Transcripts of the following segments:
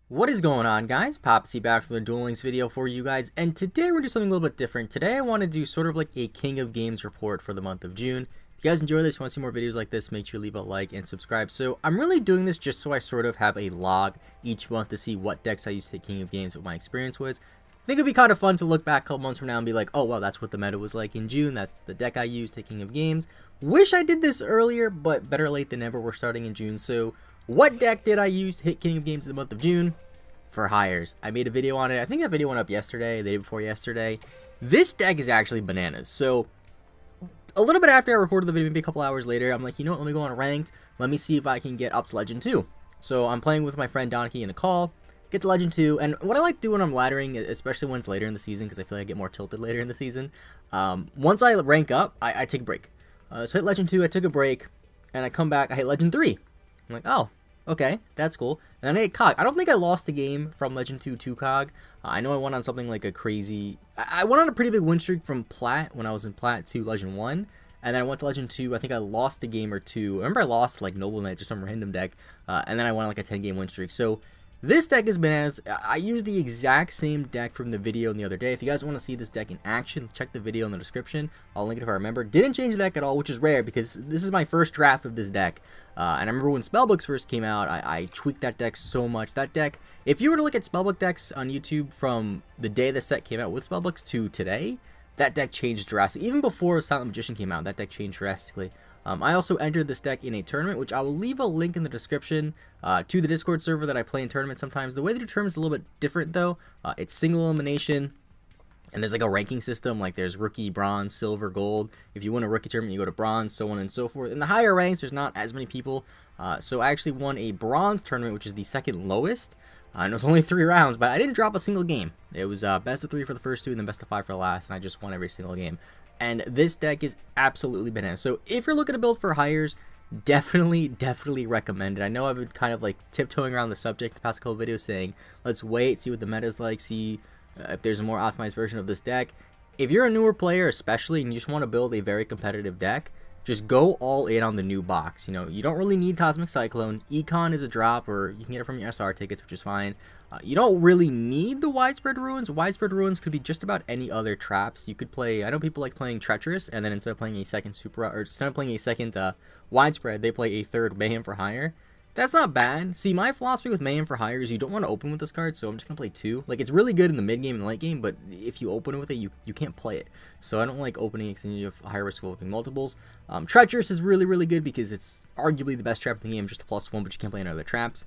What is going on, guys? Popsy back with a Duel Links video for you guys, and today we're going to do something a little bit different. Today I want to do sort of like a King of Games report for the month of June. If you guys enjoy this, want to see more videos like this, make sure you leave a like and subscribe. So I'm really doing this just so I sort of have a log each month to see what decks I used to hit King of Games, what my experience was. I think it'd be kind of fun to look back a couple months from now and be like, oh well, that's what the meta was like in June, that's the deck I used to King of Games. Wish I did this earlier, but better late than never. We're starting in June. So what deck did I use to hit King of Games in the month of June? For hires. I made a video on it. I think that video went up yesterday, the day before yesterday. This deck is actually bananas. So a little bit after I recorded the video, maybe a couple hours later, I'm like, you know what, let me go on ranked. Let me see if I can get up to Legend 2. So I'm playing with my friend Donkey in a call, get to Legend 2, and what I like to do when I'm laddering, especially when it's later in the season, because I feel like I get more tilted later in the season, once I rank up, I take a break. So I hit Legend 2, I took a break, and I come back, I hit Legend 3. I'm like, oh, okay, that's cool. And then I hit KoG. I don't think I lost the game from Legend 2 to KoG. I know I went on something like a crazy... I went on a pretty big win streak from Plat when I was in Plat to Legend 1. And then I went to Legend 2. I think I lost a game or two. I remember I lost like Noble Knight or some random deck. And then I went on like a 10-game win streak. So this deck has been as... I used the exact same deck from the video the other day. If you guys want to see this deck in action, check the video in the description. I'll link it if I remember. Didn't change the deck at all, which is rare because this is my first draft of this deck. And I remember when Spellbooks first came out, I tweaked that deck so much. That deck, if you were to look at Spellbook decks on YouTube from the day the set came out with Spellbooks to today, that deck changed drastically. Even before Silent Magician came out, that deck changed drastically. I also entered this deck in a tournament, which I will leave a link in the description to the Discord server that I play in tournaments sometimes. The way they do tournaments is a little bit different, though. It's single elimination. And there's like a ranking system, like there's rookie, bronze, silver, gold. If you win a rookie tournament, you go to bronze, so on and so forth. In the higher ranks, there's not as many people. So I actually won a bronze tournament, which is the second lowest. And it was only 3 rounds, but I didn't drop a single game. It was best of 3 for the first 2 and then best of 5 for the last, and I just won every single game. And this deck is absolutely bananas. So if you're looking to build for hires, definitely recommend it. I know I've been kind of like tiptoeing around the subject the past couple of videos saying, let's wait, see what the meta is like, see if there's a more optimized version of this deck. If you're a newer player especially and you just want to build a very competitive deck, just go all in on the new box. You know, you don't really need Cosmic Cyclone. Econ is a drop, or you can get it from your SR tickets, which is fine. You don't really need the Widespread Ruins. Widespread Ruins could be just about any other traps. You could play, I know people like playing Treacherous, and then instead of playing a second Super, or instead of playing a second Widespread, they play a third Mayhem for Hire. That's not bad. See, my philosophy with Mayhem for Hire is you don't want to open with this card, so I'm just going to play 2. Like, it's really good in the mid-game and late game, but if you open with it, you can't play it. So I don't like opening because you have a higher risk of opening multiples. Treacherous is really good because it's arguably the best trap in the game, just a +1, but you can't play any other traps.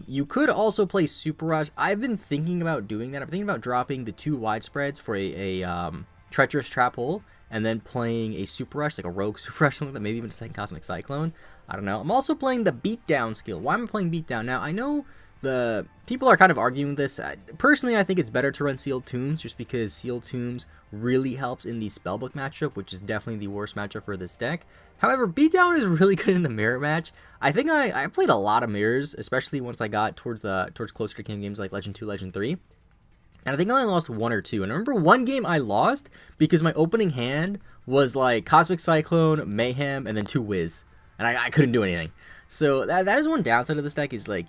You could also play Super Rush. I've been thinking about doing that. I'm thinking about dropping the 2 widespreads for a Treacherous Trap Hole, and then playing a Super Rush, like a Rogue Super Rush, something like that, maybe even a second Cosmic Cyclone. I don't know. I'm also playing the Beatdown skill. Why am I playing Beatdown? Now, I know the people are kind of arguing this. Personally, I think it's better to run Sealed Tombs, just because Sealed Tombs really helps in the Spellbook matchup, which is definitely the worst matchup for this deck. However, Beatdown is really good in the mirror match. I think I played a lot of mirrors, especially once I got towards closer to King games like Legend 2, Legend 3. And I think I only lost 1 or 2. And I remember one game I lost because my opening hand was like Cosmic Cyclone, Mayhem, and then 2 Wiz. And I couldn't do anything. So that is one downside of this deck, is like,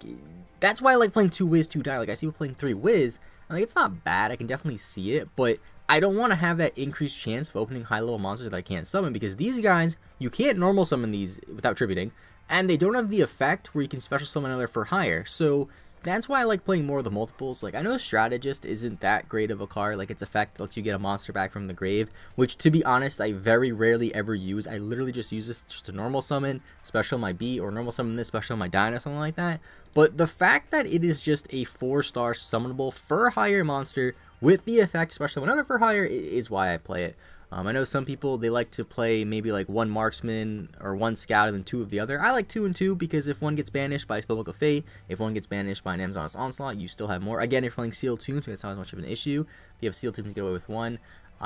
that's why I like playing 2 Wiz, 2 Die. Like, I see people playing 3 Wiz, and like, it's not bad. I can definitely see it, but I don't want to have that increased chance of opening high-level monsters that I can't summon, because these guys, you can't normal summon these without tributing, and they don't have the effect where you can special summon another for higher. So that's why I like playing more of the multiples. Like, I know Strategist isn't that great of a card. Like, its effect lets you get a monster back from the grave, which, to be honest, I very rarely ever use. I literally just use this just to normal summon, special my B, or normal summon this, special my Dyna, something like that. But the fact that it is just a 4-star summonable for higher monster with the effect, especially another for higher, is why I play it. I know some people, they like to play maybe like 1 marksman or 1 scout and then 2 of the other. I like 2 and 2 because if one gets banished by Spellbook of Fate, if one gets banished by an Amazon's Onslaught, you still have more. Again, if you're playing Sealed Tombs, it's not as much of an issue. If you have Sealed Tombs, you get away with 1.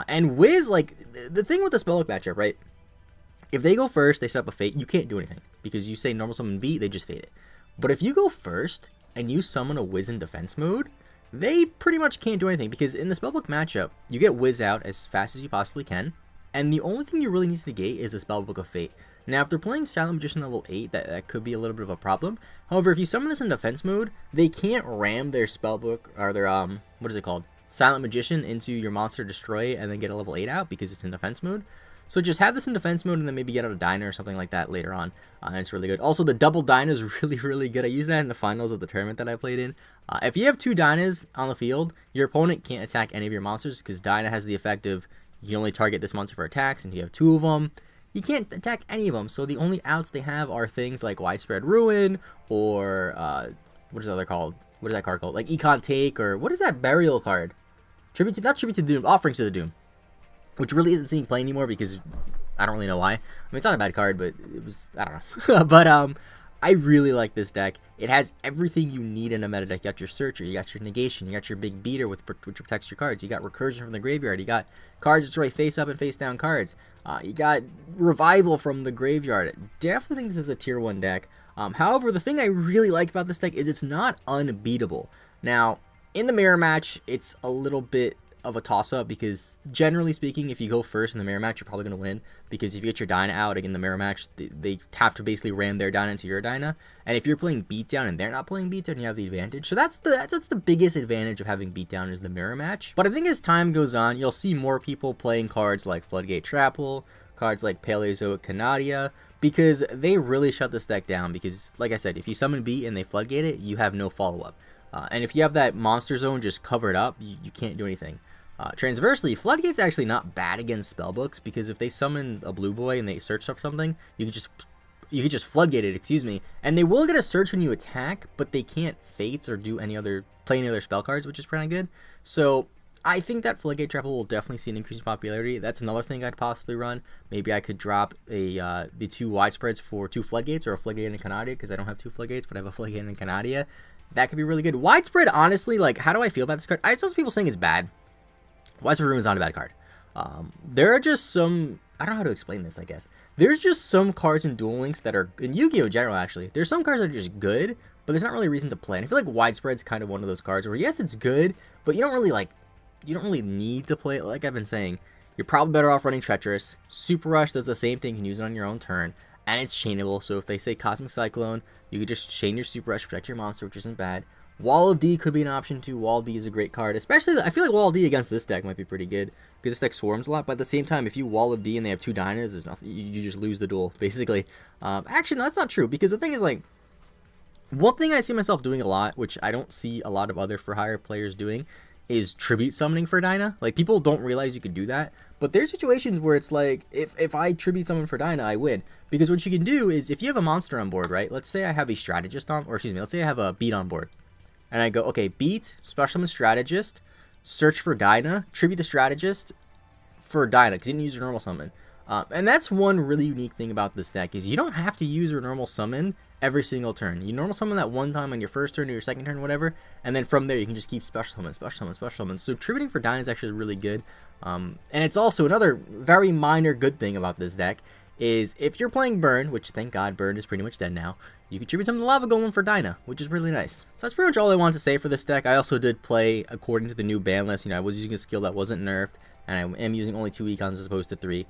And Wiz, like, the thing with the Spellbook matchup, right? If they go first, they set up a Fate, you can't do anything. Because you say normal summon B, they just Fate it. But if you go first and you summon a Wiz in defense mode, they pretty much can't do anything. Because in the Spellbook matchup, you get Wiz out as fast as you possibly can. And the only thing you really need to negate is the Spellbook of Fate. Now, if they're playing Silent Magician level 8, that could be a little bit of a problem. However, if you summon this in defense mode, they can't ram their spellbook, or their, what is it called? Silent Magician into your monster, destroy it, and then get a level 8 out because it's in defense mode. So just have this in defense mode and then maybe get out a Dyna or something like that later on. And it's really good. Also, the double Dyna is really good. I used that in the finals of the tournament that I played in. If you have 2 Dynas on the field, your opponent can't attack any of your monsters because Dyna has the effect of you can only target this monster for attacks, and if you have 2 of them, you can't attack any of them. So the only outs they have are things like Widespread Ruin or what is the other called? What is that card called? Like Econ Take, or what is that burial card? Not Tribute to the Doom, Offerings to the Doom. Which really isn't seeing play anymore because I don't really know why. I mean, it's not a bad card, but it was, I don't know. But I really like this deck. It has everything you need in a meta deck. You got your Searcher, you got your Negation, you got your Big Beater which protects your cards. You got Recursion from the graveyard. You got cards that destroy face up and face down cards. You got Revival from the graveyard. Definitely think this is a tier 1 deck. However, the thing I really like about this deck is it's not unbeatable. Now, in the mirror match, it's a little bit of a toss-up because generally speaking, if you go first in the mirror match, you're probably going to win because if you get your Dyna out in the mirror match, they have to basically ram their Dyna into your Dyna, and if you're playing beatdown and they're not playing beatdown, you have the advantage. So that's the biggest advantage of having beatdown is the mirror match. But I think as time goes on, you'll see more people playing cards like Floodgate Trapple, cards like Paleozoic Canadia, because they really shut this deck down because, like I said, if you summon beat and they Floodgate it, you have no follow-up. And if you have that monster zone just covered up, you can't do anything. Transversely, Floodgate's actually not bad against spellbooks because if they summon a blue boy and they search up something, you can just Floodgate it, excuse me, and they will get a search when you attack, but they can't Fates or play any other spell cards, which is pretty good. So I think that Floodgate Trapple will definitely see an increase in popularity. That's another thing I'd possibly run. Maybe I could drop the 2 Widespreads for 2 Floodgates or a Floodgate and a Canadia because I don't have 2 Floodgates, but I have a Floodgate and a Canadia. That could be really good. Widespread, honestly, like, how do I feel about this card? I saw some people saying it's bad. Widespread Ruin is not a bad card. There are just some, I don't know how to explain this, I guess. There's just some cards in Duel Links that are, in Yu-Gi-Oh! In general, actually, there's some cards that are just good, but there's not really a reason to play. And I feel like Widespread's kind of one of those cards where, yes, it's good, but you don't really need to play it. Like I've been saying, you're probably better off running Treacherous. Super Rush does the same thing, you can use it on your own turn, and it's chainable, so if they say Cosmic Cyclone, you could just chain your Super Rush, protect your monster, which isn't bad. Wall of D could be an option too. Wall of D is a great card, especially, I feel like Wall of D against this deck might be pretty good, because this deck swarms a lot, but at the same time, if you Wall of D and they have 2 Dynas, there's nothing, you just lose the duel, basically. Actually, no, that's not true, because the thing is, like, one thing I see myself doing a lot, which I don't see a lot of other for hire players doing, is tribute summoning for Dyna. Like, people don't realize you could do that, but there's situations where it's like, if I tribute summon for Dyna, I win. Because what you can do is, if you have a monster on board, right, let's say I have a strategist on, or excuse me, let's say I have a beat on board, and I go, okay, beat, special summon strategist, search for Dyna, tribute the strategist for Dyna, because you didn't use your normal summon. And that's one really unique thing about this deck, is you don't have to use your normal summon every single turn. You normal summon that one time on your first turn or your second turn, whatever, and then from there you can just keep special summon, special summon, special summon. So tributing for Dyna is actually really good. And it's also another very minor good thing about this deck, is if you're playing Burn, which thank God Burn is pretty much dead now, you can tribute some of the Lava Golem for Dyna, which is really nice. So that's pretty much all I wanted to say for this deck. I also did play according to the new ban list. You know, I was using a skill that wasn't nerfed, and I am using only 2 Econs as opposed to 3.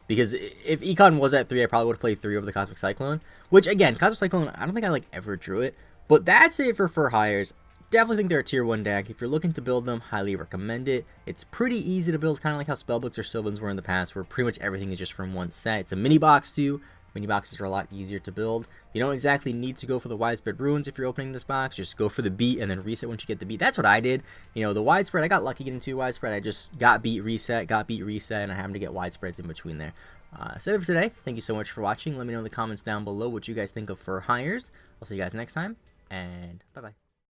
Because if Econ was at 3, I probably would have played 3 over the Cosmic Cyclone, which again, Cosmic Cyclone, I don't think I like ever drew it, but that's it for hires. Definitely think they're a tier 1 deck. If you're looking to build them, highly recommend it. It's pretty easy to build, kind of like how Spellbooks or Sylvans were in the past, where pretty much everything is just from one set. It's a mini box too. Mini boxes are a lot easier to build. You don't exactly need to go for the Widespread Ruins if you're opening this box. Just go for the beat and then reset once you get the beat. That's what I did. You know, the Widespread, I got lucky getting 2 Widespread. I just got beat, reset, and I happened to get Widespreads in between there. That's it for today. Thank you so much for watching. Let me know in the comments down below what you guys think of for hires. I'll see you guys next time, and bye-bye.